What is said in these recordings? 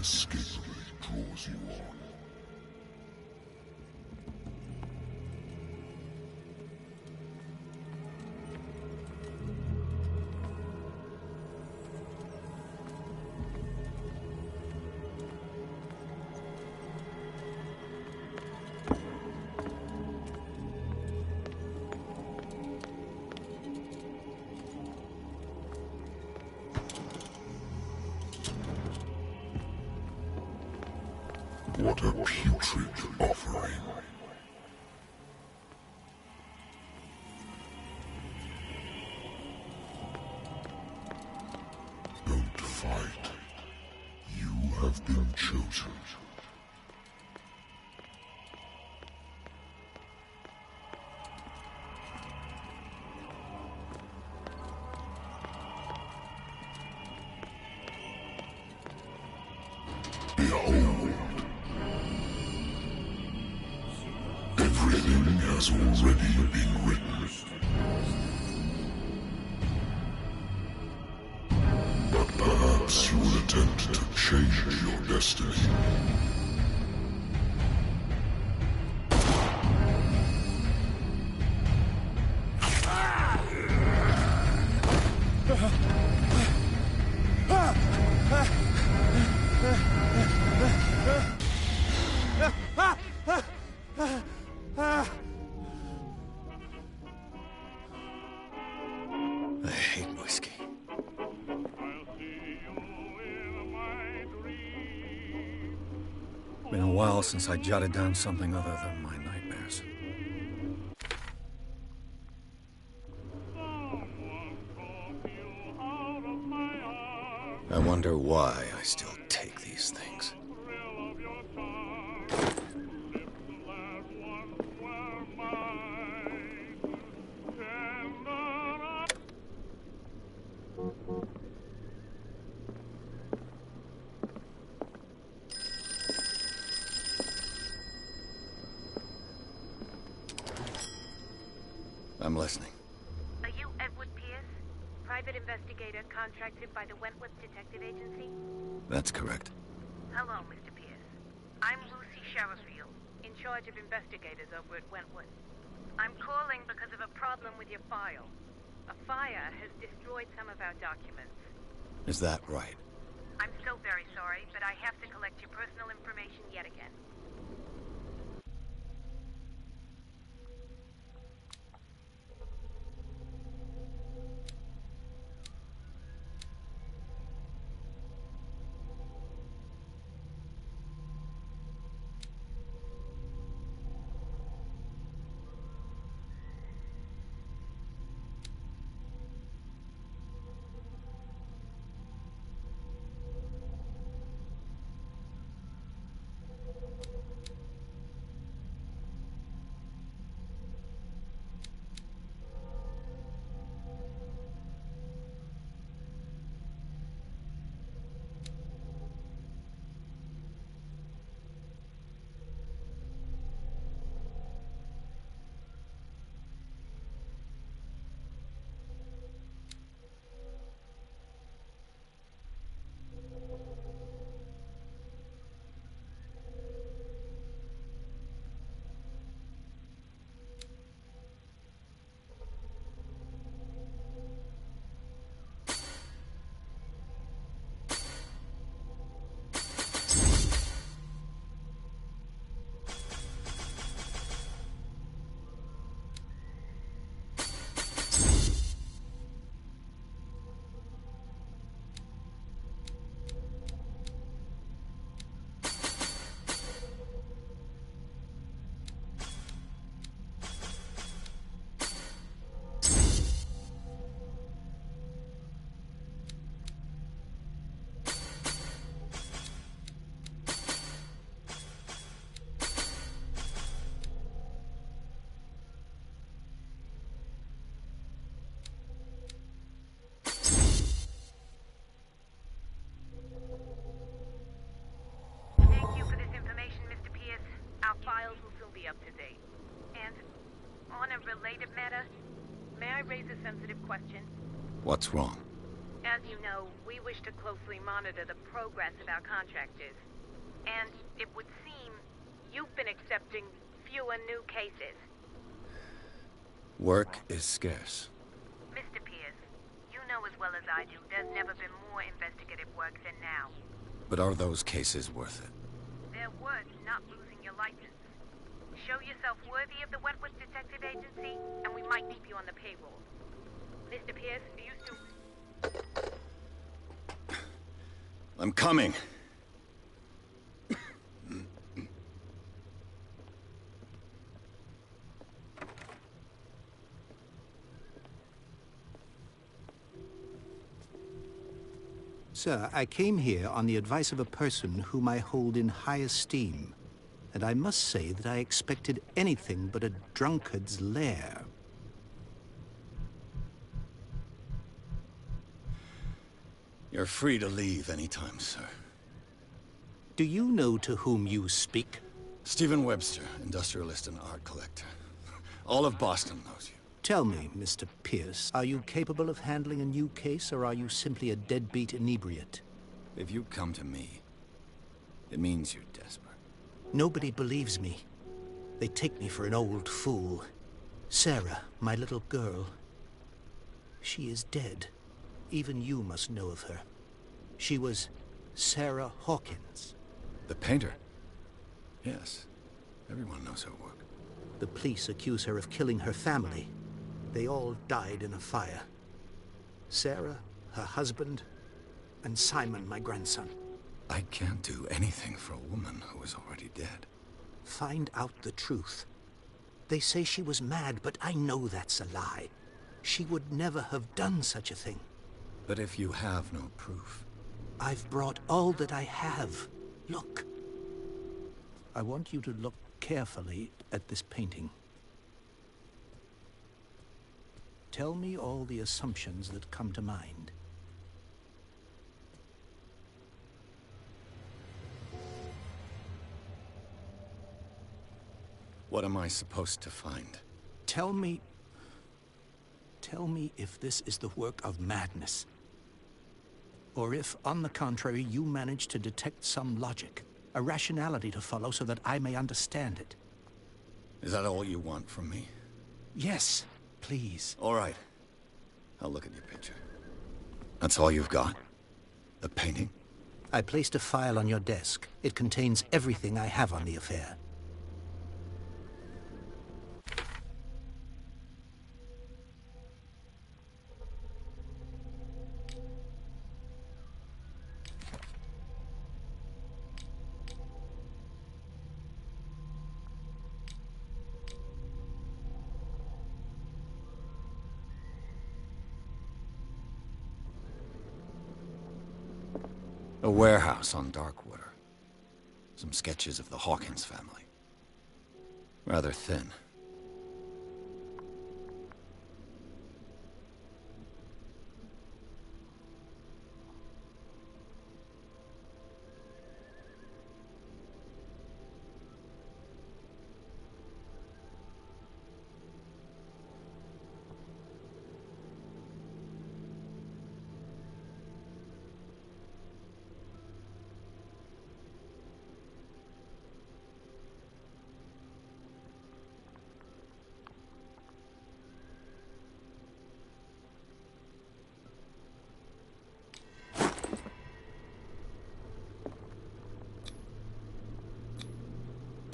inescapably draws you on. What a putrid offering. Don't fight. You have been chosen. Behold. Everything has already been written. But perhaps you will attempt to change your destiny. I hate whiskey. Been a while since I jotted down something other than my nightmares. I wonder why I still take these things. I'm listening. Are you Edward Pierce? Private investigator contracted by the Wentworth Detective Agency? That's correct. Hello, Mr. Pierce. I'm Lucy Sherifield, in charge of investigators over at Wentworth. I'm calling because of a problem with your file. A fire has destroyed some of our documents. Is that right? I'm so very sorry, but I have to collect your personal information yet again. files will still be up to date. And on a related matter, may I raise a sensitive question? What's wrong? As you know, we wish to closely monitor the progress of our contractors. And it would seem you've been accepting fewer new cases. Work is scarce. Mr. Pierce, you know as well as I do, there's never been more investigative work than now. But are those cases worth it? They're worth not losing your license. Show yourself worthy of the Wentworth Detective Agency, and we might keep you on the payroll. Mr. Pierce, do you still... I'm coming. Sir, I came here on the advice of a person whom I hold in high esteem, and I must say that I expected anything but a drunkard's lair. You're free to leave anytime, sir. Do you know to whom you speak? Stephen Webster, industrialist and art collector. All of Boston knows you. Tell me, Mr. Pierce, are you capable of handling a new case, or are you simply a deadbeat inebriate? If you come to me, it means you're desperate. Nobody believes me. They take me for an old fool. Sarah, my little girl, she is dead. Even you must know of her. She was Sarah Hawkins. The painter? Yes. Everyone knows her work. The police accuse her of killing her family. They all died in a fire. Sarah, her husband, and Simon, my grandson. I can't do anything for a woman who is already dead. Find out the truth. They say she was mad, but I know that's a lie. She would never have done such a thing. But if you have no proof... I've brought all that I have. Look. I want you to look carefully at this painting. Tell me all the assumptions that come to mind. What am I supposed to find? Tell me if this is the work of madness. Or if, on the contrary, you manage to detect some logic, a rationality to follow so that I may understand it. Is that all you want from me? Yes, please. All right. I'll look at your picture. That's all you've got? The painting? I placed a file on your desk. It contains everything I have on the affair. A warehouse on Darkwater. Some sketches of the Hawkins family. Rather thin.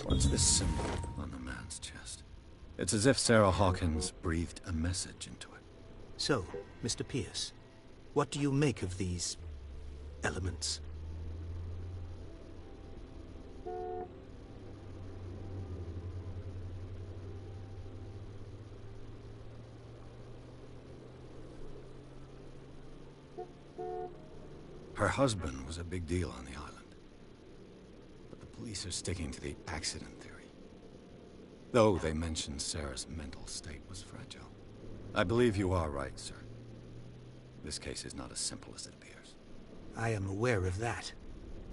What's this symbol on the man's chest? It's as if Sarah Hawkins breathed a message into it. So, Mr. Pierce, what do you make of these elements? Her husband was a big deal on the island. But the police are sticking to the accident theory. Though they mentioned Sarah's mental state was fragile. I believe you are right, sir. This case is not as simple as it appears. I am aware of that.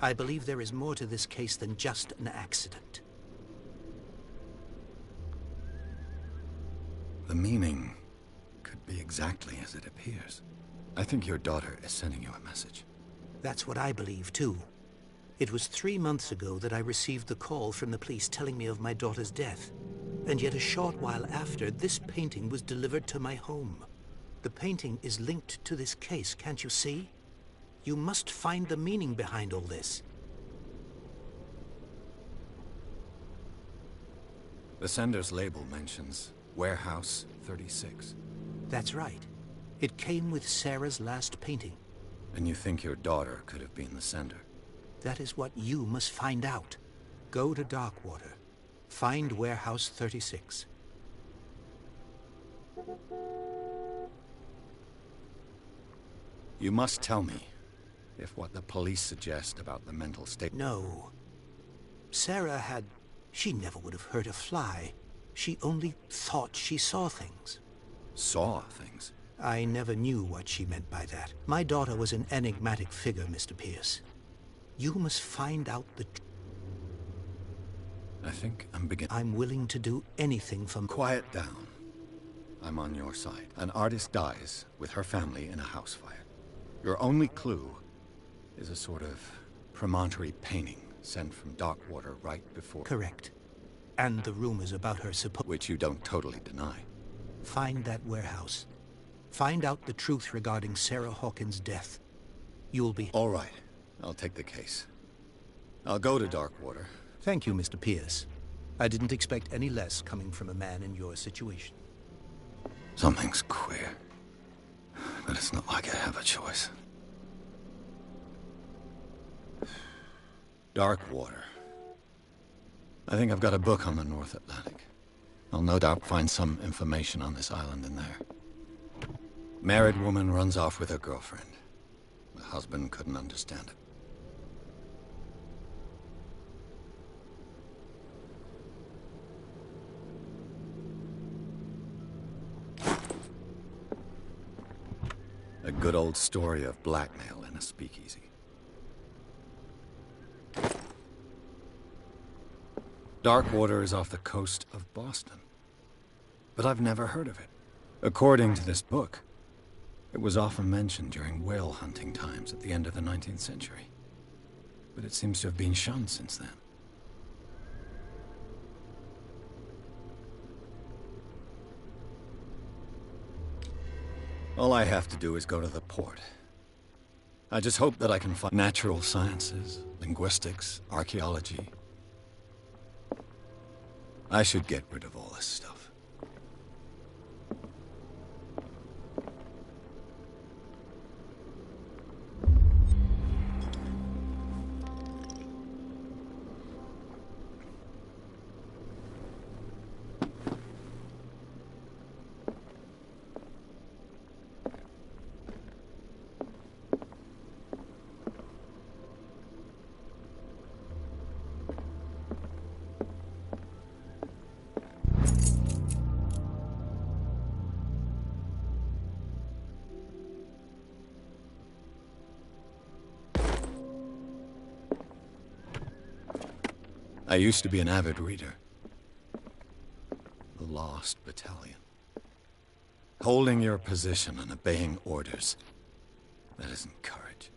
I believe there is more to this case than just an accident. The meaning could be exactly as it appears. I think your daughter is sending you a message. That's what I believe, too. It was 3 months ago that I received the call from the police telling me of my daughter's death. And yet a short while after, this painting was delivered to my home. The painting is linked to this case, can't you see? You must find the meaning behind all this. The sender's label mentions Warehouse 36. That's right. It came with Sarah's last painting. And you think your daughter could have been the sender? That is what you must find out. Go to Darkwater. Find Warehouse 36. You must tell me if what the police suggest about the mental state... No. Sarah had... She never would have hurt a fly. She only thought she saw things. Saw things? I never knew what she meant by that. My daughter was an enigmatic figure, Mr. Pierce. You must find out the... I think I'm beginning... I'm willing to do anything for... Quiet down. I'm on your side. An artist dies with her family in a house fire. Your only clue is a sort of promontory painting sent from Darkwater right before... Correct. And the rumors about her Which you don't totally deny. Find that warehouse. Find out the truth regarding Sarah Hawkins' death. You'll be... All right. I'll take the case. I'll go to Darkwater. Thank you, Mr. Pierce. I didn't expect any less coming from a man in your situation. Something's queer. But it's not like I have a choice. Darkwater. I think I've got a book on the North Atlantic. I'll no doubt find some information on this island in there. Married woman runs off with her girlfriend. The husband couldn't understand it. A good old story of blackmail in a speakeasy. Darkwater is off the coast of Boston. But I've never heard of it. According to this book, it was often mentioned during whale hunting times at the end of the 19th century. But it seems to have been shunned since then. All I have to do is go to the port. I just hope that I can find natural sciences, linguistics, archaeology. I should get rid of all this stuff. I used to be an avid reader. The Lost Battalion. Holding your position and obeying orders. That isn't courage.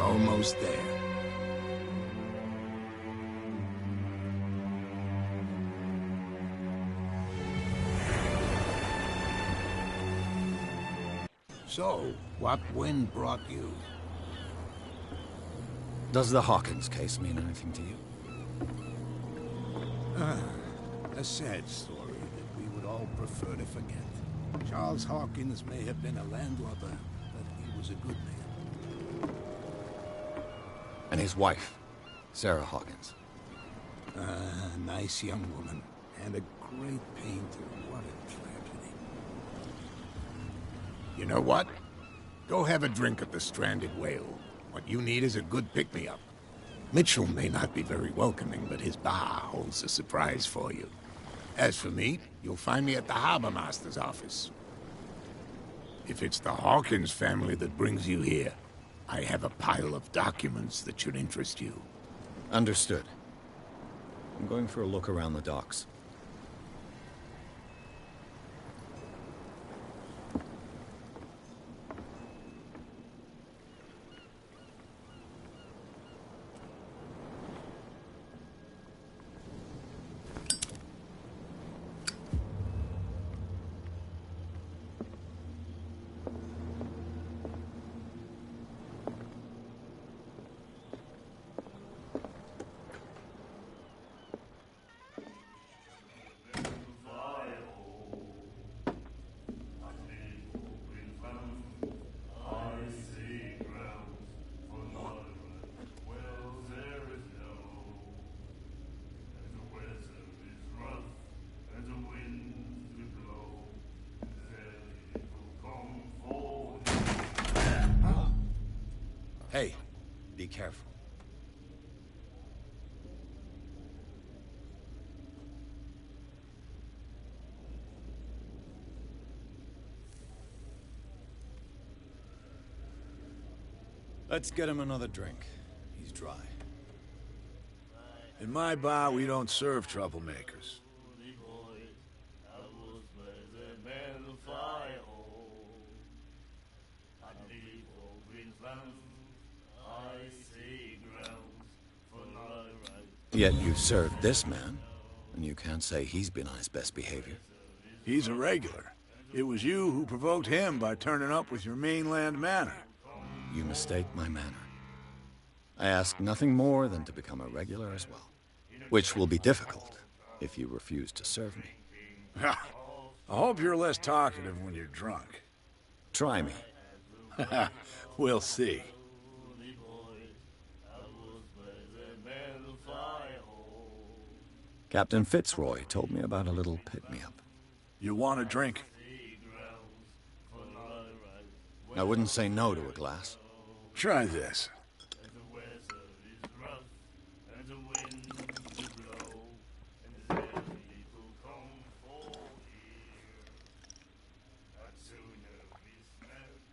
almost there. So, what wind brought you? Does the Hawkins case mean anything to you? A sad story that we would all prefer to forget. Charles Hawkins may have been a landlubber, but he was a good man. And his wife, Sarah Hawkins. A nice young woman, and a great painter. What a tragedy. You know what? Go have a drink at the Stranded Whale. What you need is a good pick-me-up. Mitchell may not be very welcoming, but his bar holds a surprise for you. As for me, you'll find me at the Harbor Master's office. If it's the Hawkins family that brings you here, I have a pile of documents that should interest you. Understood. I'm going for a look around the docks. Hey, be careful. Let's get him another drink. He's dry. In my bar, we don't serve troublemakers. Yet you served this man, and you can't say he's been on his best behavior. He's a regular. It was you who provoked him by turning up with your mainland manner. You mistake my manner. I ask nothing more than to become a regular as well, which will be difficult if you refuse to serve me. I hope you're less talkative when you're drunk. Try me. We'll see. Captain Fitzroy told me about a little pick-me-up. You want a drink? I wouldn't say no to a glass. Try this.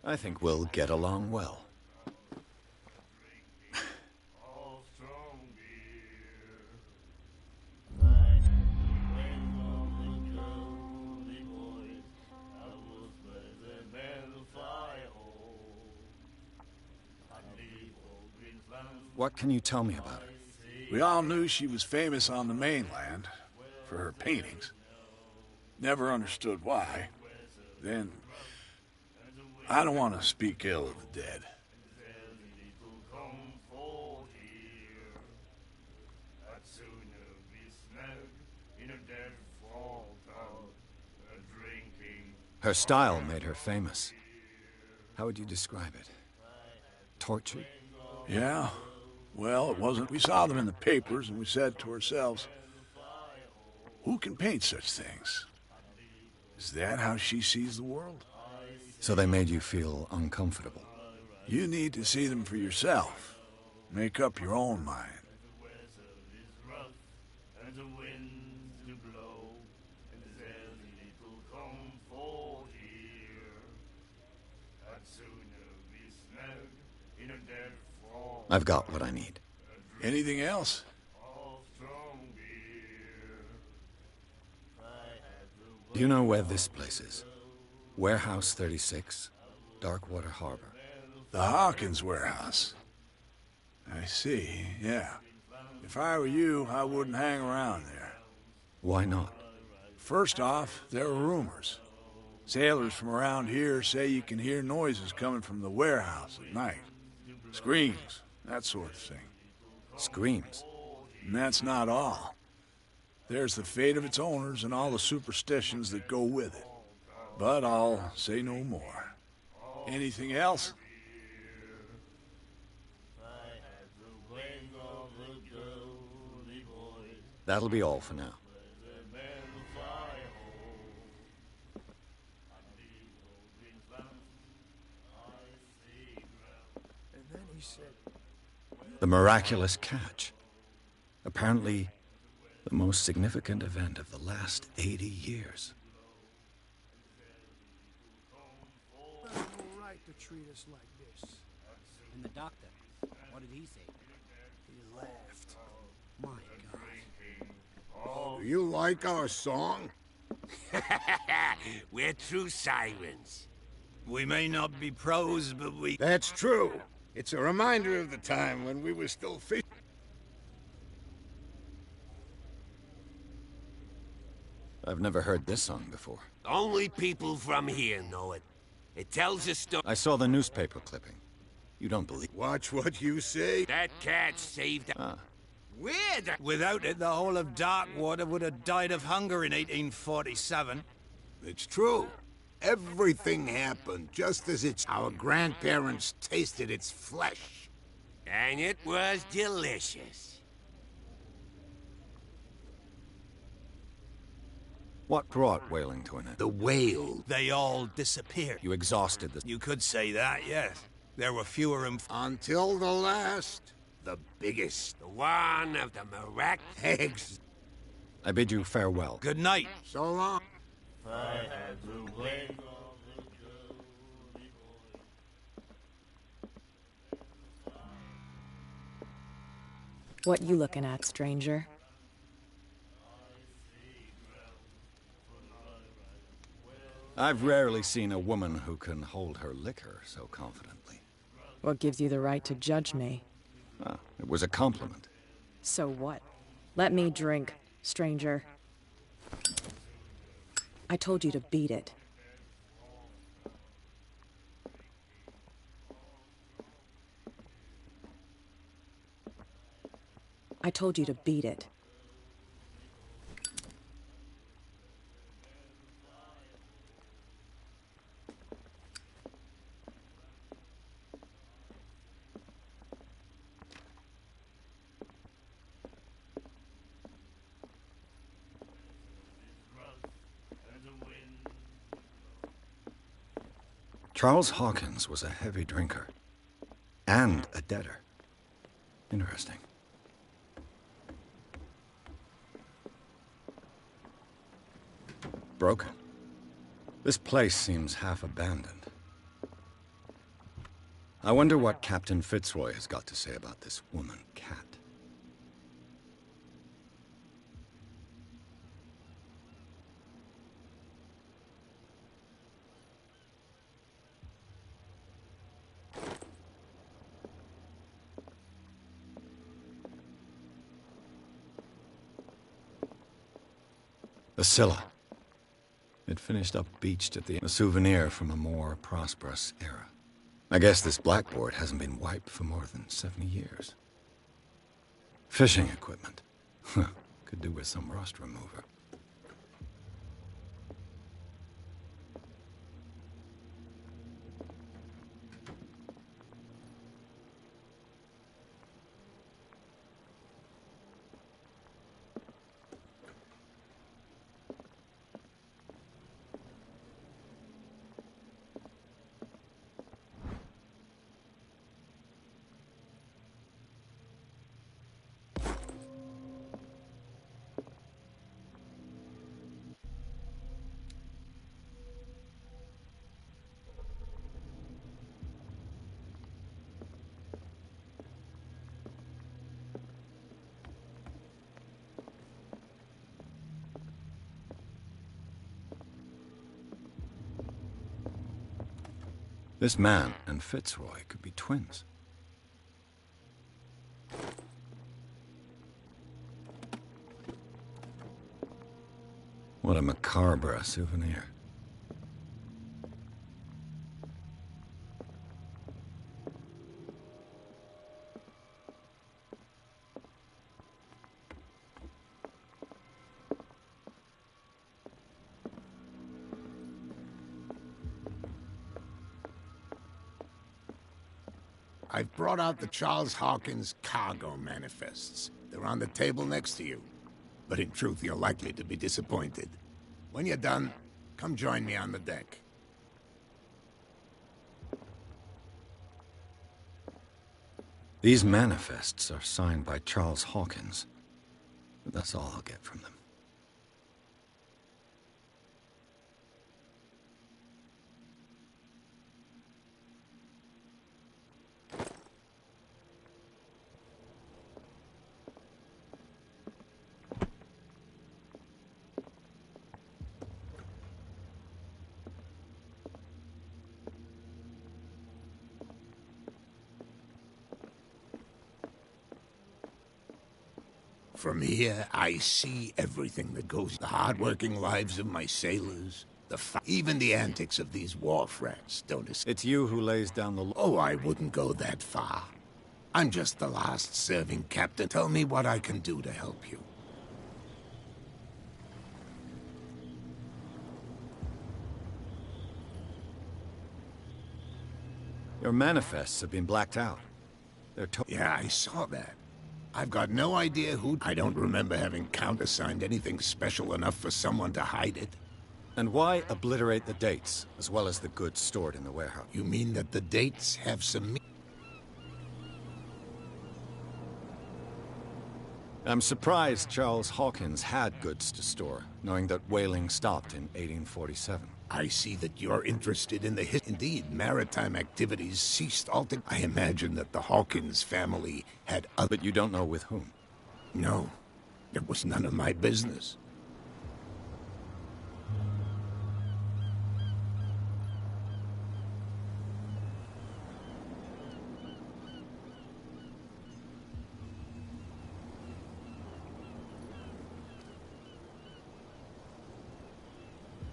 I think we'll get along well. What can you tell me about her? We all knew she was famous on the mainland for her paintings. Never understood why. Then, I don't want to speak ill of the dead. Her style made her famous. How would you describe it? Tortured? Yeah. Well, it wasn't. We saw them in the papers, and we said to ourselves, who can paint such things? Is that how she sees the world? So they made you feel uncomfortable? You need to see them for yourself. Make up your own mind. I've got what I need. Anything else? Do you know where this place is? Warehouse 36, Darkwater Harbor. The Hawkins warehouse. I see, yeah. If I were you, I wouldn't hang around there. Why not? First off, there are rumors. Sailors from around here say you can hear noises coming from the warehouse at night. Screams, that sort of thing. Screams? And that's not all. There's the fate of its owners and all the superstitions that go with it. But I'll say no more. Anything else? That'll be all for now. The miraculous catch. Apparently, the most significant event of the last 80 years. No right to treat us like this. And the doctor, what did he say? He laughed. My God. Do you like our song? We're true sirens. We may not be pros, but we... That's true. It's a reminder of the time when we were still fishing. I've never heard this song before. Only people from here know it. It tells a story. I saw the newspaper clipping. You don't believe... Watch what you say. That cat saved... We're the... Without it, the whole of Darkwater would have died of hunger in 1847. It's true. Everything happened just as our grandparents tasted its flesh. And it was delicious. What brought whaling to an end? The whale. They all disappeared. You exhausted the... You could say that, yes. There were fewer and... Until the last. The biggest. The one of the Eggs. I bid you farewell. Good night. So long. What you looking at, stranger? I've rarely seen a woman who can hold her liquor so confidently. What gives you the right to judge me? Ah, it was a compliment. So what? Let me drink, stranger. I told you to beat it. I told you to beat it. Charles Hawkins was a heavy drinker. And a debtor. Interesting. Broken. This place seems half abandoned. I wonder what Captain Fitzroy has got to say about this woman, Cat. The Scylla. It finished up beached at a souvenir from a more prosperous era. I guess this blackboard hasn't been wiped for more than 70 years. Fishing equipment. Could do with some rust remover. This man and Fitzroy could be twins. What a macabre souvenir. I've brought out the Charles Hawkins cargo manifests. They're on the table next to you. But in truth, you're likely to be disappointed. When you're done, come join me on the deck. These manifests are signed by Charles Hawkins. But that's all I'll get from them. From here, I see everything that goes. The hard-working lives of my sailors, even the antics of these wharf rats don't escape. It's you who lays down the law. Oh, I wouldn't go that far. I'm just the last serving captain. Tell me what I can do to help you. Your manifests have been blacked out. They're Yeah, I saw that. I've got no idea who... I don't remember having countersigned anything special enough for someone to hide it. And why obliterate the dates, as well as the goods stored in the warehouse? You mean that the dates have some... I'm surprised Charles Hawkins had goods to store, knowing that whaling stopped in 1847. I see that you're interested in the Indeed, maritime activities ceased altogether. I imagine that the Hawkins family had other... But you don't know with whom? No. It was none of my business.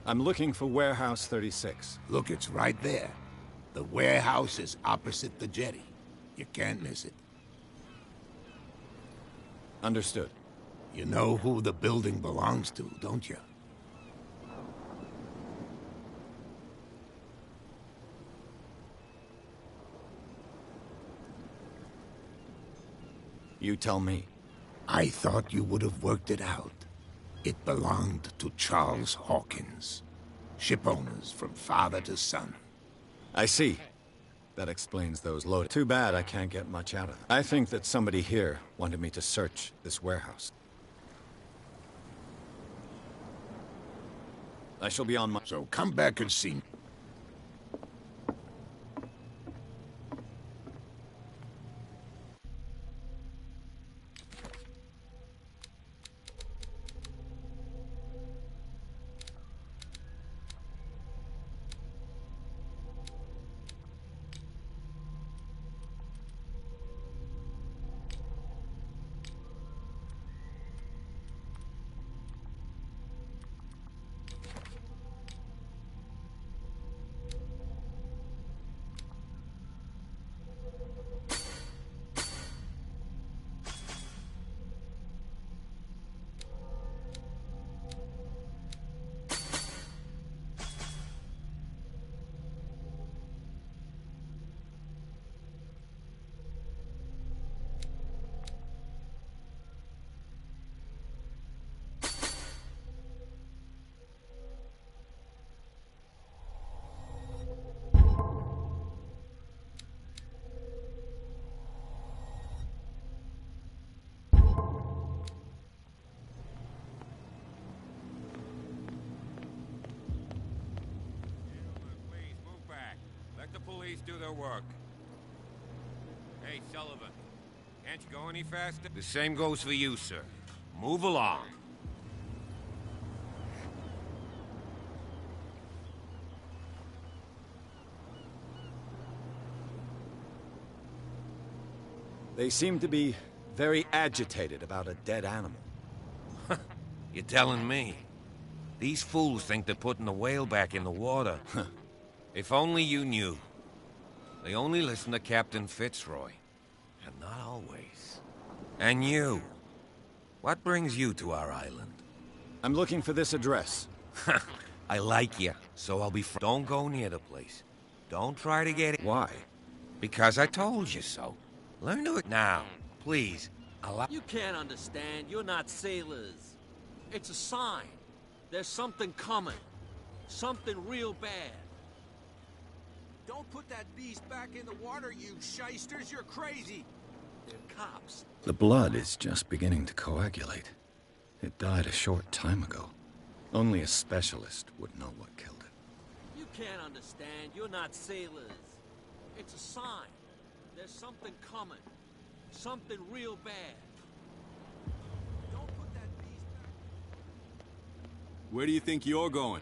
I'm looking for Warehouse 36. Look, it's right there. The warehouse is opposite the jetty. You can't miss it. Understood. You know who the building belongs to, don't you? You tell me. I thought you would have worked it out. It belonged to Charles Hawkins. Ship owners from father to son. I see. That explains those loaded. Too bad I can't get much out of them. I think that somebody here wanted me to search this warehouse. I shall be on my... So come back and see me. Let the police do their work. Hey, Sullivan. Can't you go any faster? The same goes for you, sir. Move along. They seem to be very agitated about a dead animal. You're telling me? These fools think they're putting the whale back in the water. If only you knew. They only listen to Captain Fitzroy. And not always. And you. What brings you to our island? I'm looking for this address. I like you, so I'll be Don't go near the place. Don't try to get it. Why? Because I told you so. Learn to it now, please. You can't understand. You're not sailors. It's a sign. There's something coming. Something real bad. Don't put that beast back in the water, you shysters. You're crazy. They're cops. The blood is just beginning to coagulate. It died a short time ago. Only a specialist would know what killed it. You can't understand. You're not sailors. It's a sign. There's something coming. Something real bad. Don't put that beast back. Where do you think you're going?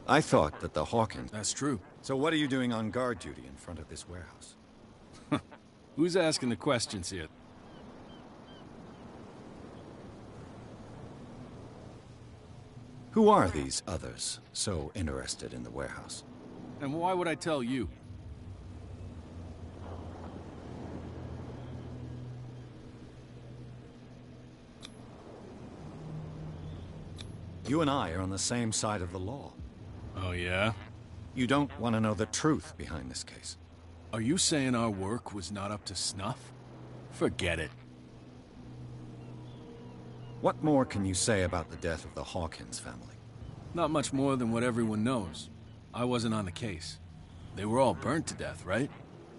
I thought that the Hawkins... That's true. So what are you doing on guard duty in front of this warehouse? Who's asking the questions here? Who are these others so interested in the warehouse? And why would I tell you? You and I are on the same side of the law. Oh, yeah? You don't want to know the truth behind this case. Are you saying our work was not up to snuff? Forget it. What more can you say about the death of the Hawkins family? Not much more than what everyone knows. I wasn't on the case. They were all burnt to death, right?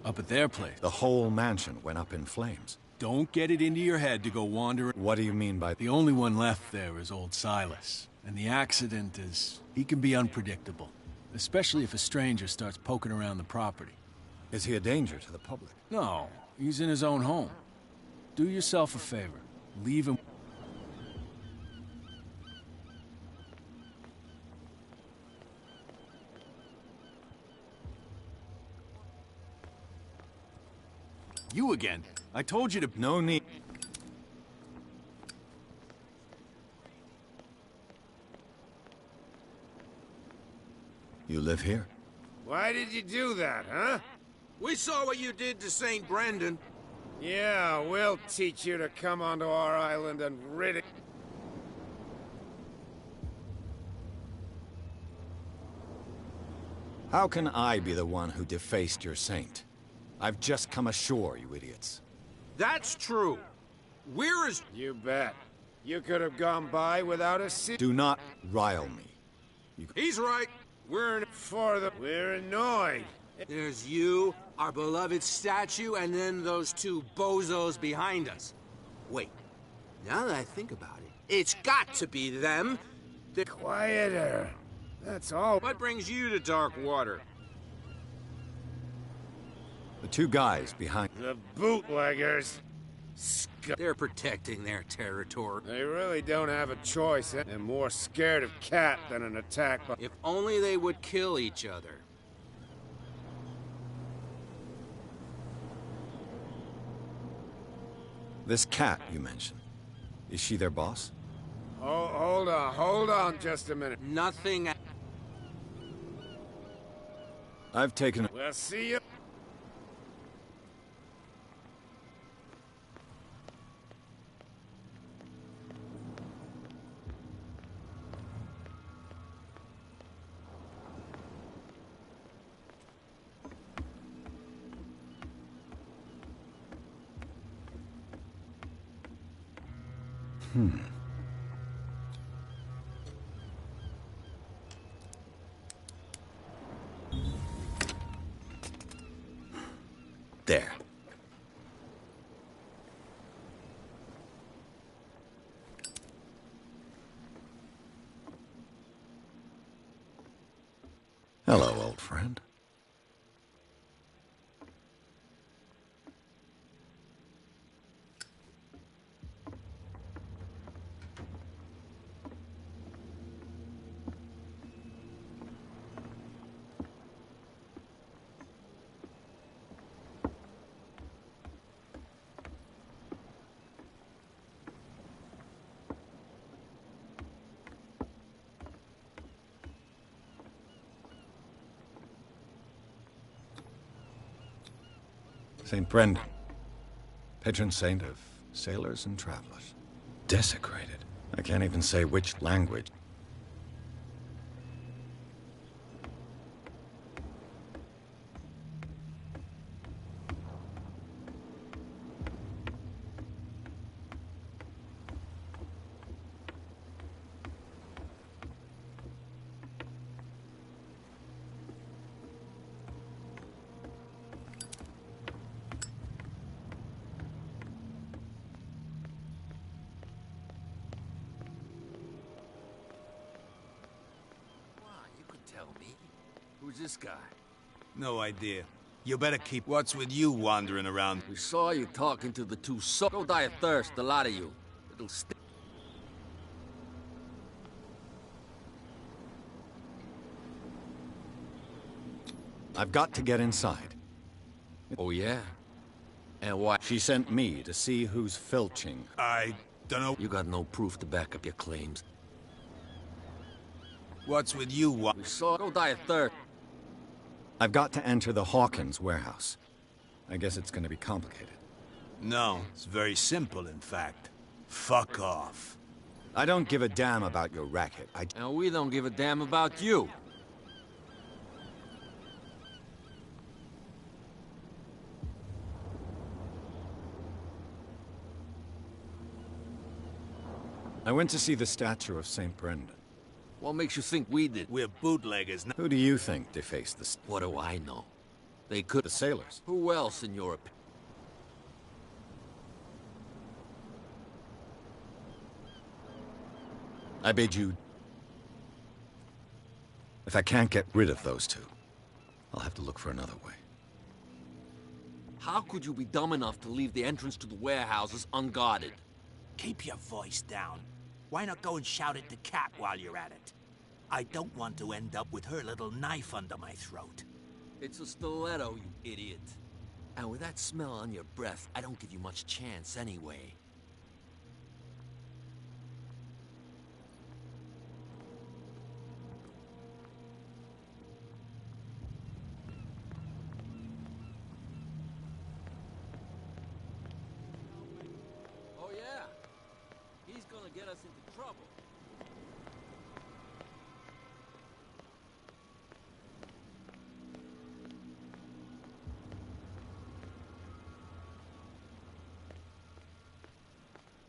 Up at their place. The whole mansion went up in flames. Don't get it into your head to go wandering. What do you mean by... The only one left there is old Silas. And the accident is... he can be unpredictable. Especially if a stranger starts poking around the property. Is he a danger to the public? No, he's in his own home. Do yourself a favor. Leave him... You again. I told you to... No need... You live here? Why did you do that, huh? We saw what you did to St. Brendan. Yeah, we'll teach you to come onto our island and rid it. How can I be the one who defaced your saint? I've just come ashore, you idiots. That's true. We're as... You bet. You could have gone by without a seat. Do not rile me. He's right. We're annoyed. There's you, our beloved statue, and then those two bozos behind us. Wait. Now that I think about it, it's got to be them. Quieter. That's all. What brings you to dark water? The two guys behind... The bootleggers. They're protecting their territory. They really don't have a choice. They're more scared of Cat than an attack by... If only they would kill each other. This Cat you mentioned, is she their boss? Oh, hold on just a minute. Nothing... I've taken... We'll see you... There. Hello, old friend. St. Brendan, patron saint of sailors and travelers. Desecrated. I can't even say which language. Who's this guy? No idea. You better keep what's with you wandering around. We saw you talking to the two Go die of thirst, the lot of you. It'll stick. I've got to get inside. Oh, yeah? And why? She sent me to see who's filching. I don't know. You got no proof to back up your claims. What's with you? We saw. Go die of thirst. I've got to enter the Hawkins warehouse. I guess it's gonna be complicated. No, it's very simple, in fact. Fuck off. I don't give a damn about your racket. And we don't give a damn about you. I went to see the statue of St. Brendan. What makes you think we did? We're bootleggers. Who do you think defaced the What do I know? They could. The sailors. Who else, in your opinion? I bid you... If I can't get rid of those two, I'll have to look for another way. How could you be dumb enough to leave the entrance to the warehouses unguarded? Keep your voice down. Why not go and shout at the cat while you're at it? I don't want to end up with her little knife under my throat. It's a stiletto, you idiot. And with that smell on your breath, I don't give you much chance anyway. Oh yeah? He's gonna get us into trouble.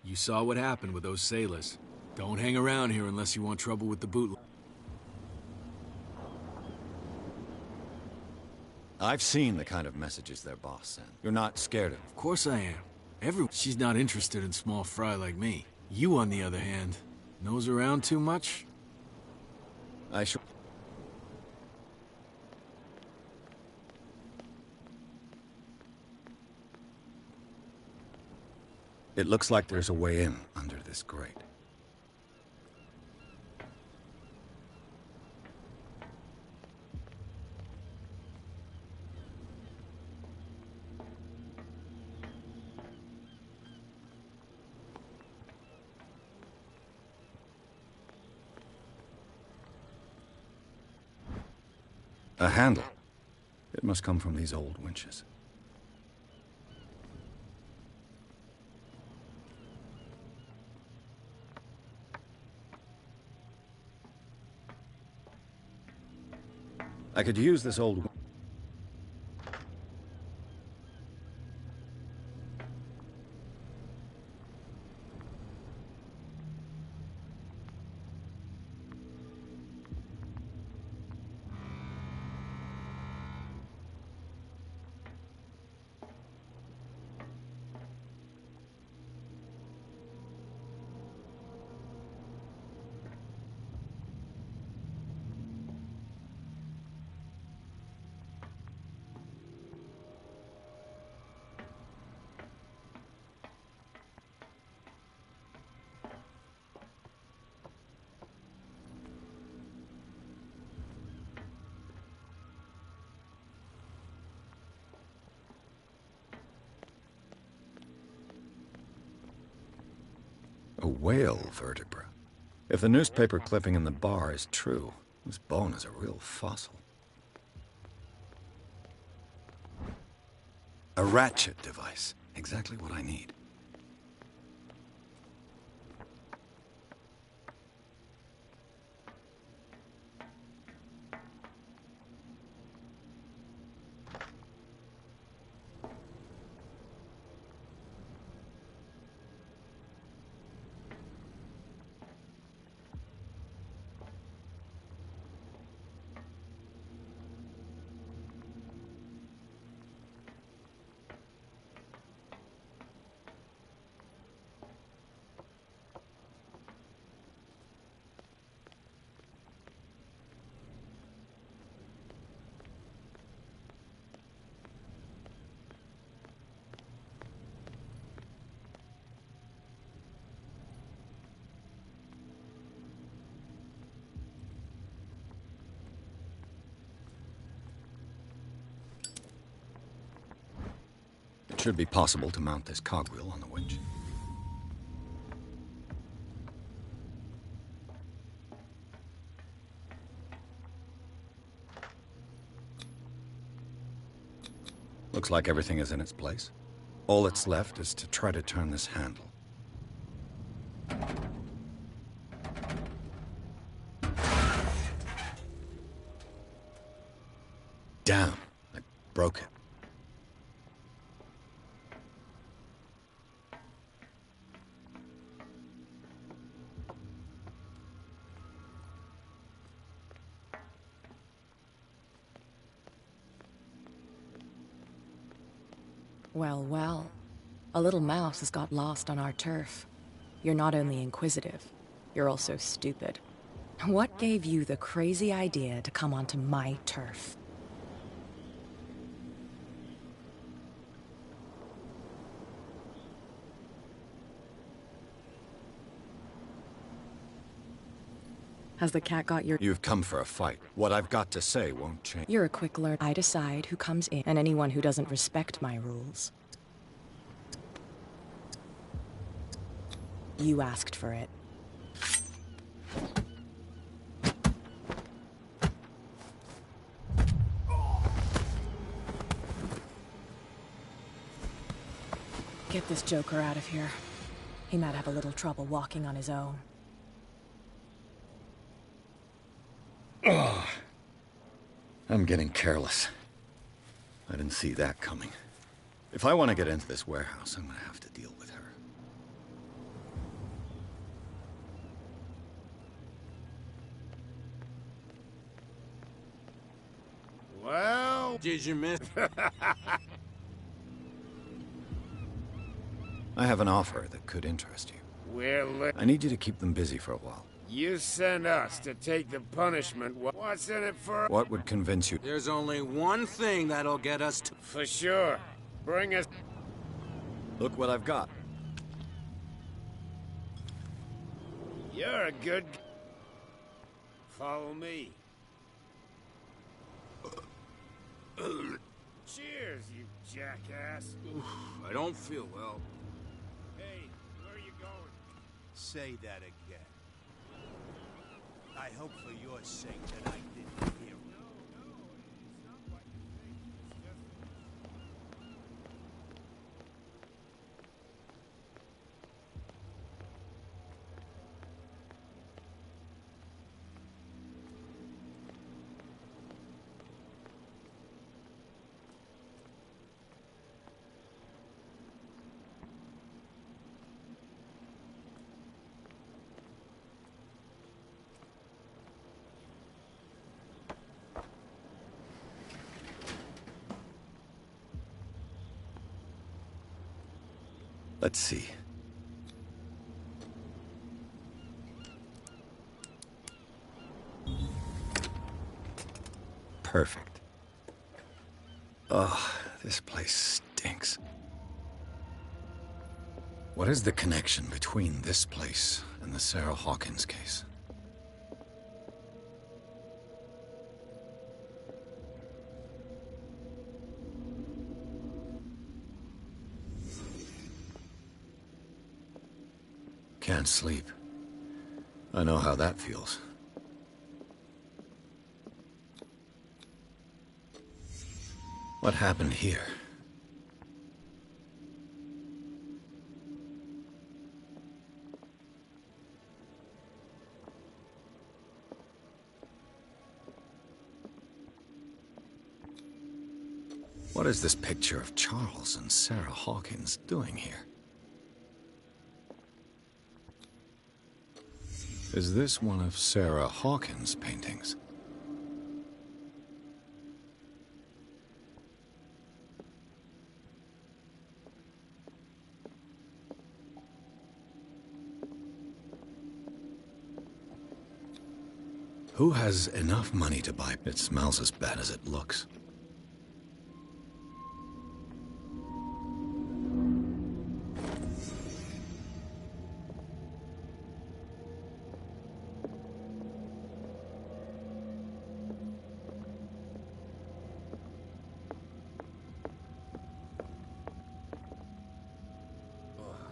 You saw what happened with those sailors. Don't hang around here unless you want trouble with the bootleg. I've seen the kind of messages their boss sent. You're not scared of... Of course I am. She's not interested in small fry like me. You, on the other hand, nose around too much? I should... It looks like there's a way in under this grate. A handle. It must come from these old winches. I could use this old... A whale vertebra. If the newspaper clipping in the bar is true, this bone is a real fossil. A ratchet device. Exactly what I need. It should be possible to mount this cogwheel on the winch. Looks like everything is in its place. All that's left is to try to turn this handle. Damn, I broke it. Well, well. A little mouse has got lost on our turf. You're not only inquisitive, you're also stupid. What gave you the crazy idea to come onto my turf? Has the cat got your... You've come for a fight. What I've got to say won't change. You're a quick learner. I decide who comes in, and anyone who doesn't respect my rules. You asked for it. Get this joker out of here. He might have a little trouble walking on his own. Ugh. I'm getting careless. I didn't see that coming. If I want to get into this warehouse, I'm gonna have to deal with her. Well, Did you miss? I have an offer that could interest you. Well, I need you to keep them busy for a while. you sent us to take the punishment. What's in it for? What would convince you? There's only one thing that'll get us to... For sure. Bring us... Look what I've got. You're a good... Follow me. Cheers, you jackass. I don't feel well. Hey, where are you going? Say that again. I hope for your sake that I didn't hear. Let's see. Perfect. Ugh, this place stinks. What is the connection between this place and the Sarah Hawkins case? Can't sleep. I know how that feels. What happened here? What is this picture of Charles and Sarah Hawkins doing here? Is this one of Sarah Hawkins' paintings? Who has enough money to buy? It smells as bad as it looks.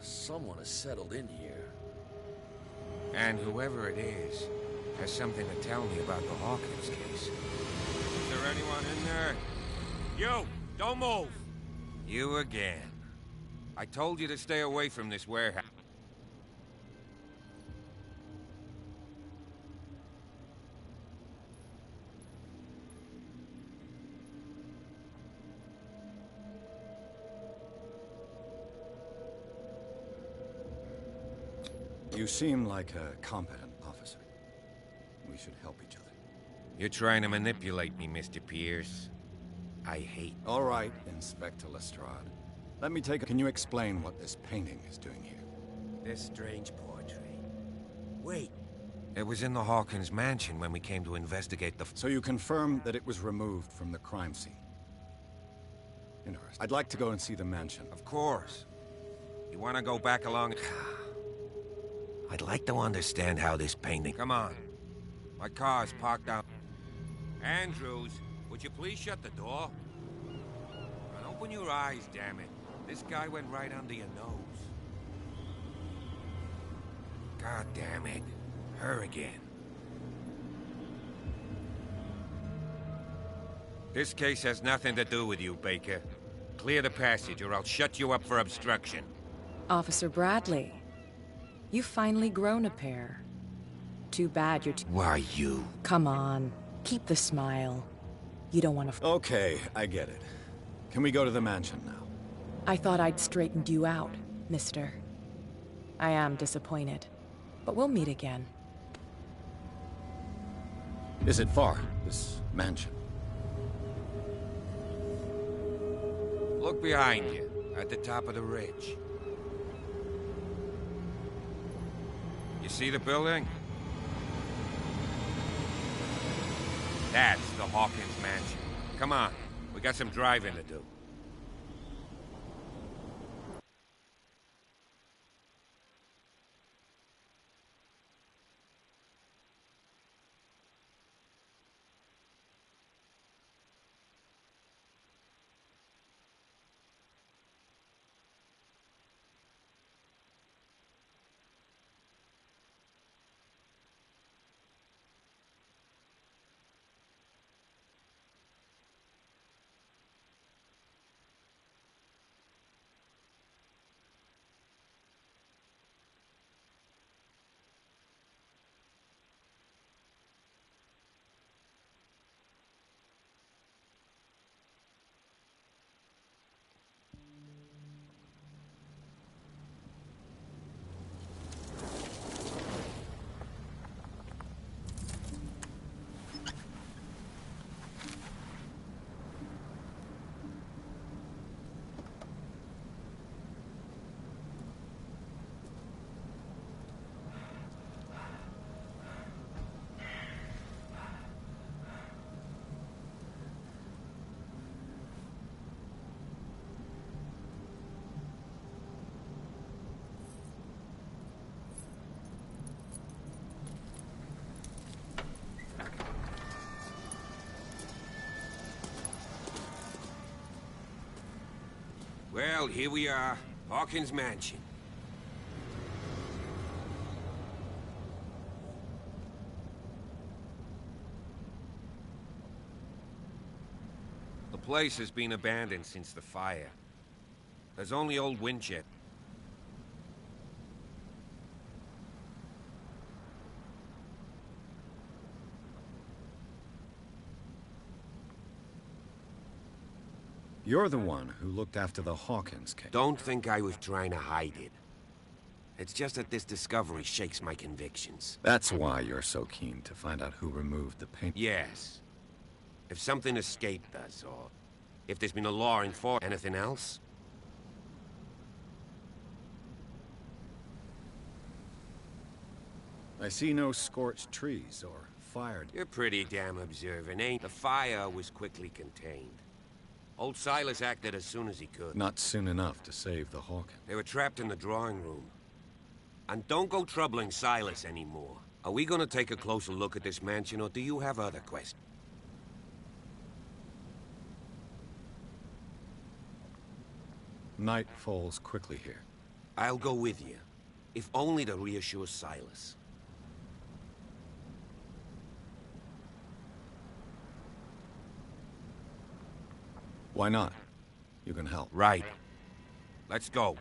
Someone has settled in here. And whoever it is has something to tell me about the Hawkins case. Is there anyone in there? You! Don't move! You again. I told you to stay away from this warehouse. You seem like a competent officer. We should help each other. You're trying to manipulate me, Mr. Pierce. I hate... All right, Inspector Lestrade. Let me take a... Can you explain what this painting is doing here? This strange portrait. Wait. It was in the Hawkins mansion when we came to investigate the... So you confirm that it was removed from the crime scene? Interesting. I'd like to go and see the mansion. Of course. You want to go back along... I'd like to understand how this painting... Come on. My car's parked out. Andrews, would you please shut the door? And open your eyes, damn it. This guy went right under your nose. God damn it. Her again. This case has nothing to do with you, Baker. Clear the passage or I'll shut you up for obstruction. Officer Bradley. You've finally grown a pair. Too bad you're Why you? Come on. Keep the smile. You don't want to... Okay, I get it. Can we go to the mansion now? I thought I'd straightened you out, mister. I am disappointed. But we'll meet again. Is it far, this mansion? Look behind you, at the top of the ridge. You see the building? That's the Hawkins mansion. Come on, we got some driving to do. Well, here we are. Hawkins Mansion. The place has been abandoned since the fire. There's only old Winchett. You're the one who looked after the Hawkins case. Don't think I was trying to hide it. It's just that this discovery shakes my convictions. That's why you're so keen to find out who removed the paint. Yes. If something escaped us, or if there's been a law enforced. Anything else? I see no scorched trees or fired. You're pretty damn observant, ain't? The fire was quickly contained. Old Silas acted as soon as he could. Not soon enough to save the Hawkins. They were trapped in the drawing room. And don't go troubling Silas anymore. Are we gonna take a closer look at this mansion, or do you have other questions? Night falls quickly here. I'll go with you. If only to reassure Silas. Why not? You can help. Right. Let's go.